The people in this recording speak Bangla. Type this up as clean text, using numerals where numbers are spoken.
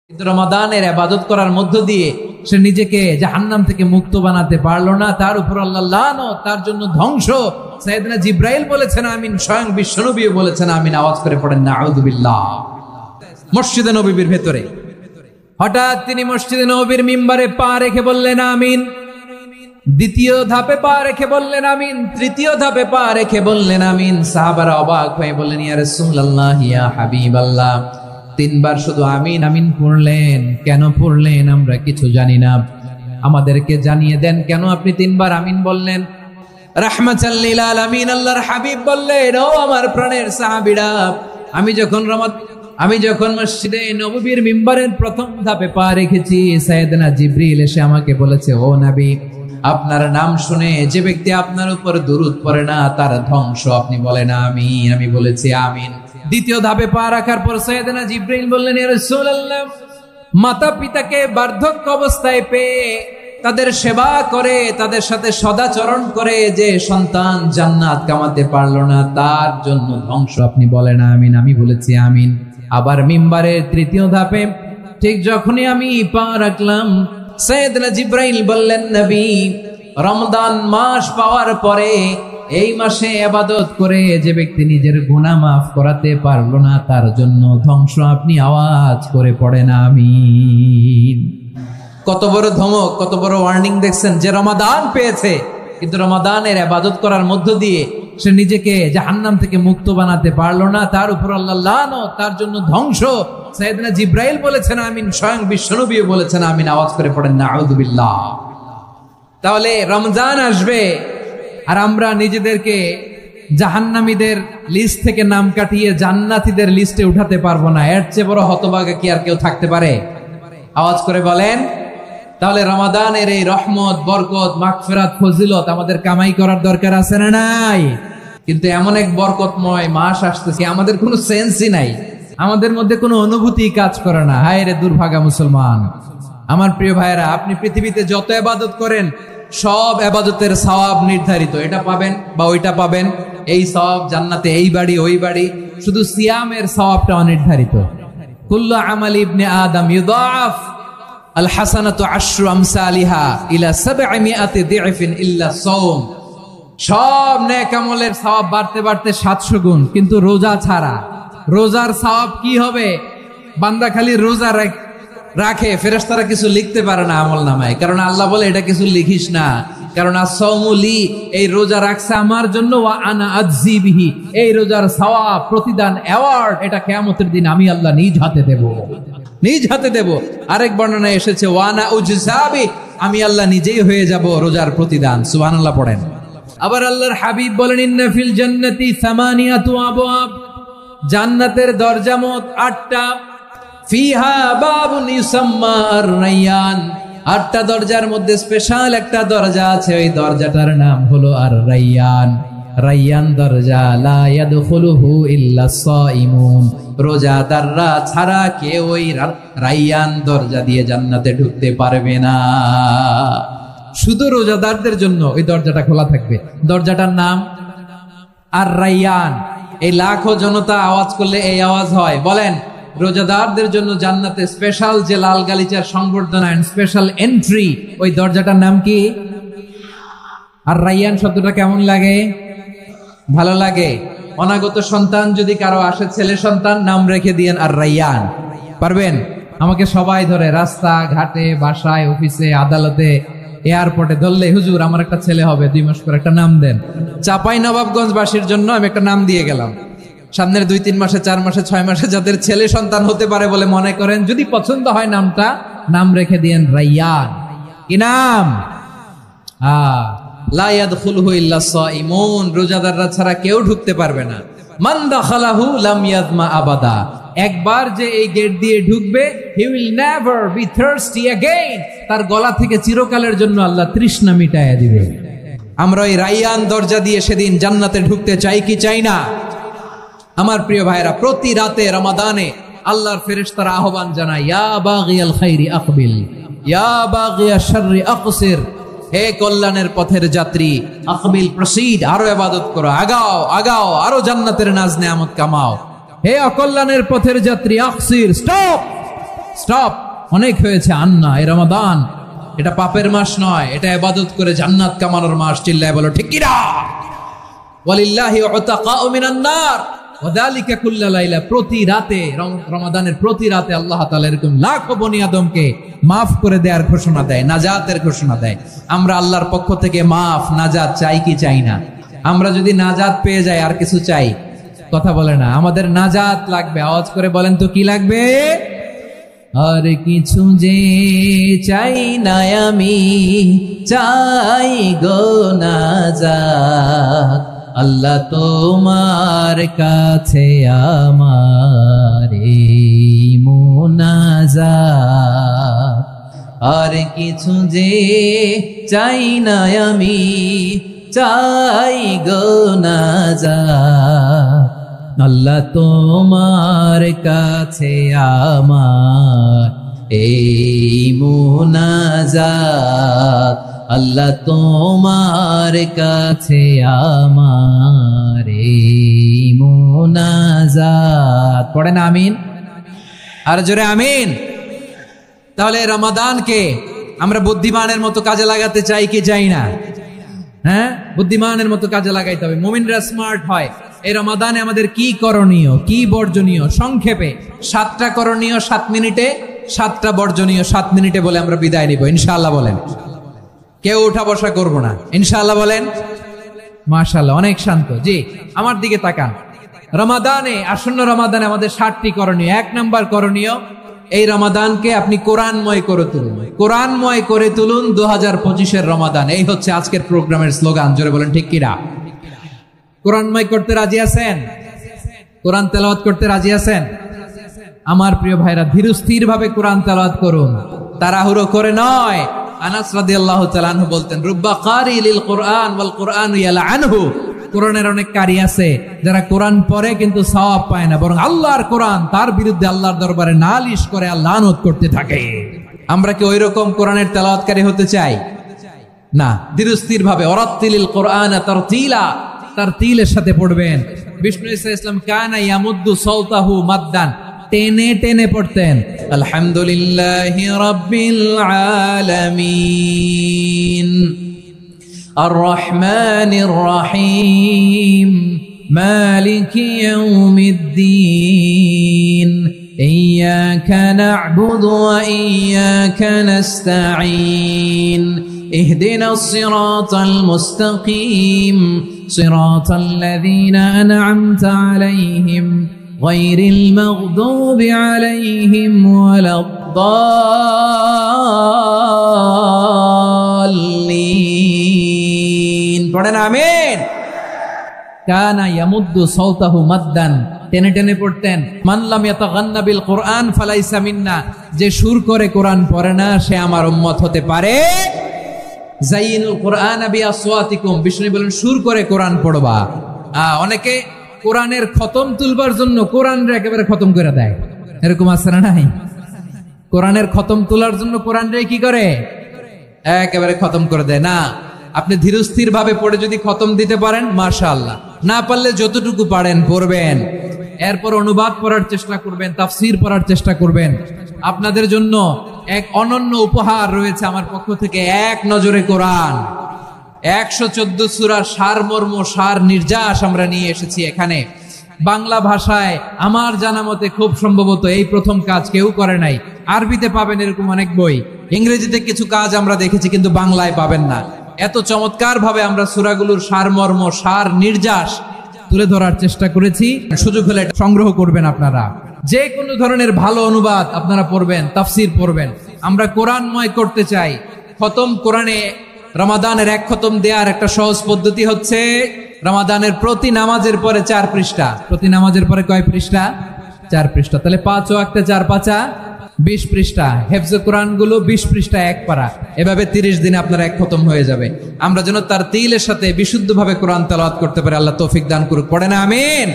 কিন্তু রমাদানের ইবাদত করার মধ্য দিয়ে সে নিজেকে জাহান্নাম থেকে মুক্ত বানাতে পারলো না, তার উপর আল্লাহ লানত, তার জন্য ধ্বংস। সাইয়েদনা জিব্রাইল বলেছেন আমিন, স্বয়ং বিশ্বনবীও বলেছেন আমিন। আওয়াজ করে পড়েন নাউযুবিল্লাহ। মসজিদে নববীর ভেতরে হঠাৎ তিনি মসজিদে নববীর মিম্বারে পা রেখে বললেন আমিন। দ্বিতীয় ধাপে পা রেখে বললেন আমিন, তৃতীয় ধাপে পা রেখে বললেন আমিন। সাহাবারা অবাক হয়ে বললেন ইয়া রাসূলুল্লাহ, ইয়া হাবিবাল্লাহ, তিনবার শুধু আমিন আমিন পড়লেন, কেন পড়লেন আমরা কিছু জানি না, আমাদেরকে জানিয়ে দেন কেন আপনি তিনবার আমিন বললেন। রাহমাতাল লিল আলামিন আল্লাহর হাবিব বললেন, ও আমার প্রাণের সাহাবীরা, আমি যখন মসজিদে নববীর মিম্বারের প্রথম ধাপে পা রেখেছি, সাইয়েদনা জিবরিল এসে আমাকে বলেছে, ও নবী, আপনার নাম শুনে যে ব্যক্তি আপনার উপর দুরূদ পড়ে না তার ধ্বংস, আপনি বলেন আমিন। আমি বলেছি আমিন। দ্বিতীয় ধাপে পা রাখার পর সাইয়েদনা জিবরিল বললেন, ইয়া রাসূলুল্লাহ, মাতা পিতাকে বার্ধক্য অবস্থায় পেয়ে তাদের সেবা করে, তাদের সাথে সদাচরণ করে যে সন্তান জান্নাত কামাতে পারলো না তার জন্য ধ্বংস, আপনি বলেন আমিন। আমি বলেছি আমিন। আবার মিম্বারের তৃতীয় ধাপে ঠিক যখনই আমি পা রাখলাম, সাইয়েদনা জিবরাইল বললেন, নবী, রমজান মাস পাওয়ার পরে এই মাসে ইবাদত করে যে ব্যক্তি নিজের গুনাহ মাফ করাতে পারলো না তার জন্য ধ্বংস, আপনি আওয়াজ করে পড়েন আমিন। কত বড় ধমক, কত বড় ওয়ার্নিং দেখছেন। যে রমাদান পেয়েছে কিন্তু রমাদানের ইবাদত করার মধ্য দিয়ে সে নিজেকে জাহান্নাম থেকে মুক্ত বানাতে পারলো না, তার উপর আল্লাহ লানত, তার জন্য ধ্বংস। সাইয়েদনা জিবরাইল বলেছেন আমিন, স্বয়ং বিশ্বনবীও বলেছেন আমিন। আওয়াজ করে পড়েন নাউযুবিল্লাহ। তাহলে রমজান আসবে আর আমরা নিজেদেরকে জাহান্নামীদের লিস্ট থেকে নাম কাটিয়ে জান্নাতীদের লিস্টে উঠাতে পারবো না। এর চেয়ে বড় হতভাগা কি আর কেউ থাকতে পারে? আওয়াজ করে বলেন। তাহলে রমাদানের এই রহমত, বরকত, মাগফিরাত, ফজিলত আমাদের কামাই করার দরকার আছে না নাই? কিন্তু এমন এক বরকতময় মাস আসতেছে, আমাদের কোনো সেন্সই নাই, আমাদের মধ্যে কোনো অনুভূতি কাজ করে না। হায় রে দুর্ভাগা মুসলমান। আমার প্রিয় ভাইয়েরা, আপনি পৃথিবীতে যত ইবাদত করেন সব ইবাদতের সওয়াব নির্ধারিত, এটা পাবেন বা ওইটা পাবেন, এই সওয়াব জান্নাতে, এই বাড়ি ওই বাড়ি। শুধু সিয়ামের সওয়াবটা অনির্ধারিত। কুল্লু আমালি ইবনে আদম ইউদাআফ আল হাসানাতু আশরু আমসালিহা ইলা 700 দি'ফিন ইল্লা সাওম। সব নেক আমলের সওয়াব বাড়তে বাড়তে 700 গুণ, কিন্তু রোজা ছাড়া। রোজার সওয়াব কি হবে? বান্দা খালি রোজা রাখে, ফেরেশতারা কিছু লিখতে পারে না আমলনামায়, কারণ আল্লাহ বলে এটা কিছু লিখিস না, কারণ as-সাওমু লি, এই রোজা রাখছে আমার জন্য, ওয়া আনা আজজি বিহি, এই রোজার সওয়াব, প্রতিদান, অ্যাওয়ার্ড, এটা কিয়ামতের দিন আমি আল্লাহ নিজ হাতে দেব, নিজ হাতে দেব। আরেক বর্ণনায় এসেছে ওয়া আনা উজজাবি, আমি আল্লাহ নিজেই হয়ে যাব রোজার প্রতিদান। সুবহানাল্লাহ পড়েন। আবার আল্লাহর হাবিব বলেন, ইন্না ফিল জান্নাতি 8 আবওয়াব, জান্নাতের দরজা মোট 8টা। ফিহা বাবুন ইউসাম্মা আর-রায়্যান, 8টা দরজার মধ্যে স্পেশাল একটা দরজা আছে, ওই দরজাটার নাম হলো আর-রায়্যান। রায়্যান দরজা, লা ইয়াদখুলুহু ইল্লা সাইমুন, রোজাদাররা ছাড়া কেউ ওই রায়্যান দরজা দিয়ে জান্নাতে ঢুকতে পারবে না। শুধু রোজাদারদের জন্য ওই দরজাটা খোলা থাকবে। দরজাটার নাম আর-রায়্যান। এই লাখো জনতা আওয়াজ করলে এই আওয়াজ হয়। বলেন, রোজাদারদের জন্য জান্নাতে স্পেশাল যে লাল গালিচার সংবর্ধনা এন্ড স্পেশাল এন্ট্রি, ওই দরজাটার নাম কি? আর-রায়্যান শব্দটা কেমন লাগে? ভালো লাগে। অনাগত সন্তান যদি কারো আসে, ছেলে সন্তান, নাম রেখে দিয়েন আর-রায়্যান। পারবেন? আমাকে সবাই ধরে রাস্তা ঘাটে, বাসায়, অফিসে, আদালতে, এয়ারপোর্টে ধরলে, হুজুর আমার একটা ছেলে হবে 2 মাস পর, একটা নাম দেন। চাঁপাইনবাবগঞ্জবাসীর জন্য আমি একটা নাম দিয়ে গেলাম। সামনের 2-3 মাসে, 4 মাসে, 6 মাসে যাদের ছেলে সন্তান হতে পারে বলে মনে করেন, যদি পছন্দ হয় নামটা, নাম রেখে দিয়েন রায়্যান। কি নাম? লা ইয়াদখুলুহু ইল্লা সাইমুন, রোজাদাররা ছাড়া কেউ ঢুকতে পারবে না। মান দাখালাহু লাম ইয়াজমা আবাদা, একবার যে এই গেট দিয়ে ঢুকবে, he will never be thirsty again, তার গলা থেকে চিরকালের জন্য আল্লাহ তৃষ্ণা মিটায়া দিবে। আমরা এই রায়্যান দরজা দিয়ে সেদিন জান্নাতে ঢুকতে চাই কি চাই না? আমার প্রিয় ভাইরা, প্রতি রাতে রমাদানে আল্লাহর ফেরেশতারা আহ্বান জানায়, ইয়া বাগিয়াল খাইরি আকবিল, ইয়া বাগিয়াশ শাররি আকসির, হে কল্যাণের পথের যাত্রী, আকবিল, প্রসিড, আরো ইবাদত করো, আগাও আগাও, আরো জান্নাতের নাজ নেয়ামত কামাও। হে অকল্যাণের পথের যাত্রী, আকসির, স্টপ, স্টপ, অনেক হয়েছে আন্না। এই রমাদান এটা পাপের মাস নয়, এটা ইবাদত করে জান্নাত কামানোর মাস। চিল্লায় বলো ঠিক কিনা? ওয়ালিল্লাহি উতাকাউ মিনান নার ওয়াযালিকা কুল্লা লাইলা। প্রতি রাতে, রমাদানের প্রতি রাতে আল্লাহ তাআলা এরকম লাখো বনি আদমকে মাফ করে দেওয়ার ঘোষণা দেয়, নাজাতের ঘোষণা দেয়। আমরা আল্লাহর পক্ষ থেকে মাফ, নাজাত চাই কি চাই না? আমরা যদি নাজাত পেয়ে যাই আর কিছু চাই? কথা বলে না। আমাদের নাজাত লাগবে। আওয়াজ করে বলেন তো কি লাগবে? আর কিছু যে চাই না আমি, চাই গো নাজাত। আল্লাহ তোমার কাছে আমার এই মুনাজাত। আর কিছু যে চাই না আমি, চাই গো নাজাত। আল্লাহ তোমার কাছে আমার এই মুনাজাত। আল্লাহ তোমার কাছে আমার এই মুনাজাত। পড়েন আমিন, আর জোরে আমিন। তাহলে রমাদানকে আমরা বুদ্ধিমানের মতো কাজে লাগাতে চাই কি চাই না? হ্যাঁ, বুদ্ধিমানের মতো কাজে লাগাইতে হবে। মুমিনরা স্মার্ট হয়। এই রমাদানে আমাদের কি করণীয়, কি বর্জনীয়? সংক্ষেপে 7টা করণীয় 7 মিনিটে, 7টা বর্জনীয় 7 মিনিটে বলে আমরা বিদায় নিব ইনশাআল্লাহ। বলেন, কেউ উঠা বসা করব না ইনশাআল্লাহ। বলেন মাশাআল্লাহ, অনেক শান্ত। জি, আমার দিকে তাকান। রমাদানে, আসন্ন রমাদানে আমাদের 7টি করণীয়। 1 নাম্বার করণীয়, এই রমাদানকে আপনি কোরআনময় করে তুলুন। কোরআনময় করে তুলুন 2025-এর রমাদান। এই হচ্ছে আজকের প্রোগ্রামের স্লোগান। জোরে বলেন ঠিক কিনা? কোরআনময় করতে রাজি আছেন? কোরআন তেলাওয়াত করতে রাজি আছেন? আমার প্রিয় ভাইরা, ধীরস্থির ভাবে কোরআন তেলাওয়াত করুন, তাড়াহুড়ো করে নয়। আনাস রাদিয়াল্লাহু তাআলা আনহু বলতেন, রুব্বা কারি লিল কোরআন ওয়াল কোরআনু ইয়ালআনহু। কোরআনের অনেক কারি আছে যারা কোরআন পড়ে কিন্তু সওয়াব পায় না, বরং আল্লাহর কোরআন তার বিরুদ্ধে আল্লাহর দরবারে নালিশ করে আর লানত করতে থাকে। আমরা কি ওইরকম কোরআনের তেলাওয়াতকারী হতে চাই? না। ধীরস্থির ভাবে, ওয়ারাত্তিলিল কোরআন তারতিলা, তারতিলের সাথে পড়বেন। বিষ্ণু ঈসা ইসলাম কানা ইয়ামুদ্দু সাওতাহু মাদ্দান, টেনে টেনে পড়তেন। আলহামদুলিল্লাহি রাব্বিল আলামিন আর রহমানির রহিম মালিকি ইয়াউমিদ্দিন ইয়্যাকা না'বুদু ওয়া ইয়্যাকা নাস্তাঈন اهدنا الصراط المستقيم صراط الذين أنعمت عليهم غير المغضوب عليهم ولا الضالين. পড়েন আমিন। কানা ইয়ামুদ্দু সাওতাহু মাদ্দান, টেনে টেনে পড়তেন। মান লাম ইয়াতাগান্না বিল কোরআন ফালাইসা মিন্না, যে সুর করে কোরআন পড়ে না সে আমার উম্মত হতে পারে। জাইনুল কোরআন বিআসওয়াতিকুম, বিষ্ণু বলেন সুর করে কোরআন পড়বা। অনেকে কোরআনের খতম তুলবার জন্য কোরআনরে একেবারে খতম করে দেয়, এরকম আছে না নাই? কোরআনের খতম তোলার জন্য কোরআনরে কি করে? একেবারে খতম করে দেয় না। আপনি ধীরস্থির ভাবে পড়ে যদি খতম দিতে পারেন মাশাআল্লাহ, না পারলে যতটুকু পারেন পড়বেন। এরপর অনুবাদ পড়ার চেষ্টা করবেন, তাফসীর পড়ার চেষ্টা করবেন। আপনাদের জন্য এক অনন্য উপহার রয়েছে আমার পক্ষ থেকে, এক নজরে কোরআন। 114 সূরার সারমর্ম, সার নির্যাস আমরা নিয়ে এসেছি এখানে বাংলা ভাষায়। আমার জানা মতে খুব সম্ভবত এই প্রথম কাজ কেউ করে নাই। আরবিতে পাবেন এরকম অনেক বই, ইংরেজিতে কিছু কাজ আমরা দেখেছি, কিন্তু বাংলায় পাবেন না। এত চমৎকার ভাবে আমরা সূরাগুলোর সারমর্ম, সার নির্যাস তুলে ধরার চেষ্টা করেছি। সুযোগ হলে সংগ্রহ করবেন আপনারা। যে কোনো ধরনের ভালো অনুবাদ আপনারা পড়বেন, তাফসীর পড়বেন। আমরা কোরআনময় করতে চাই। খতম কোরআনে রমাদানের 1 খতম দেওয়ার একটা সহজ পদ্ধতি হচ্ছে, রমাদানের প্রতি নামাজের পরে 4 পৃষ্ঠা। প্রতি নামাজের পরে কয় পৃষ্ঠা? 4 পৃষ্ঠা। তাহলে 5 ওয়াক্তে 4 পাঁচা 20 পৃষ্ঠা। হেফজে কোরআন গুলো 20 পৃষ্ঠা 1 পারা। এভাবে 30 দিনে আপনার 1 খতম হয়ে যাবে। আমরা যেন তার তিলের সাথে বিশুদ্ধভাবে কোরআন তেলাওয়াত করতে পারি, আল্লাহ তৌফিক দান করুক। পড়েন আমিন।